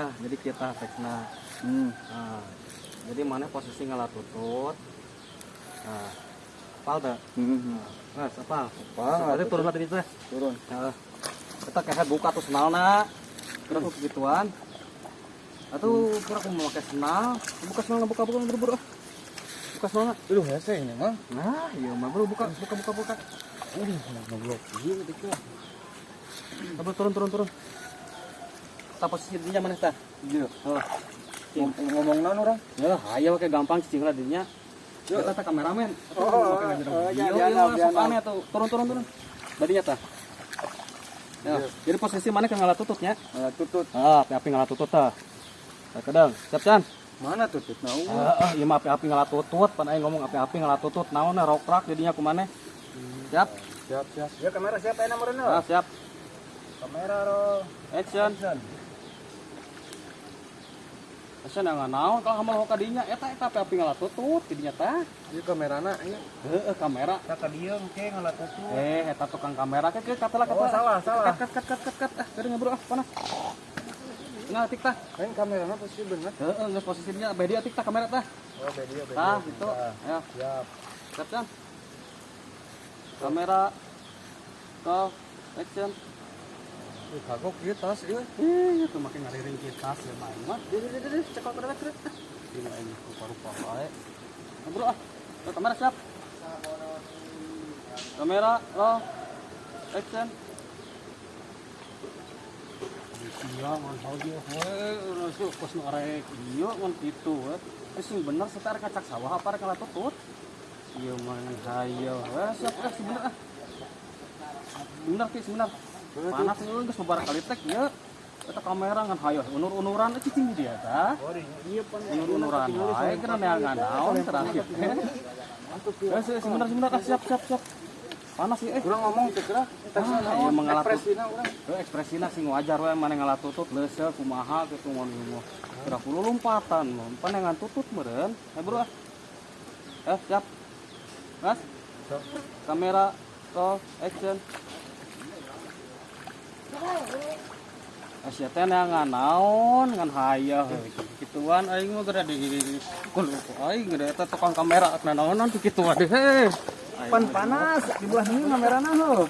Nah, jadi kita teksna. Nah, jadi mana posisi ngalatutut. Nah, apal teh. Nah, apal. Berarti turun tadi teh. Turun. Nah, kita kayak buka tuh senalna. Kira tuh begituan. Atau kira aku mau pakai senal. Buka senalna, buka buru-buru. Buka senalna. Aduh, hese ini mah. Nah, iya mah bro, buka. Ngoblok ieu teh. Coba turun. Ta posisi dinya mana tah? Ieu. Oh. Ngomong naon urang? Ya, ayo kayak gampang cicing lah dinya. Yuk, kita kameramen. Jangan. Aneh tuh. Turun. Badinya tah. Ya, jadi posisi mana yang ngalah tututnya? Ngalah tutut. Ah, api ngalah tutut tah. Kadang, siap Can. Mana tutut naon? Iya mah api ngalah tutut, pan aing ngomong api ngalah tutut. Naon rok-rak didinya kumaneh? Siap. Siap. Ya kamera siapa yang nomornya? Ah, siap. Kamera ro. Action. Action yang naon kalau hamal hoka dinya eta api ngalah tutut didinya tah. Ieu kamerana ieu. Heeh, kamera. Ka dieu engke ngalah tutut. Eta tukang kamera ke kata. Oh, salah. Kat. Keudeung bro, panas. Nah, tik tah. Kan kamerana posisi bener. Heeh, geus posisinya bae dia tik tah kamera tah. Oh, beda. Tah, gitu. Ya, Siap. siap Can. Kamera. Call, action. Kagok ieu tas ieu. Itu makin ngariring kita sih main mah. Deh, cekal ke dekat. Ini aing rupa-rupa bae. Nah, bro, kamera siap. Kamera, roll, action. Iya, man hauge we, sok kos nu arek ieu ngan kitu we. Sing bener setar kacak sawah apa rek latutut. Ieu mah hayo. Siap bener ah. Bener. Panas euy geus beberapa kali tek ieu. Eta kamera ngan hayo unur-unuran cicing dia tah. Iya pan. Unur-unuran wae kana neangan naon terakhir. Sebentar siap. Panas ieu Urang ngomong teh kira. Ieu mengalat Ekspresina urang. ekspresina sing wajar we mane ngalatutut leuseuh kumaha kitu mun kira kudu lompatan panengan tutut meureun. Bro. Siap. Mas. Kamera roll action. Asia teh neangan naon ngan hayah kituan aing mah geura di kul aing geura eta tukang kamera naonan kitu waduh Pan panas di belah ini kamerana heuh.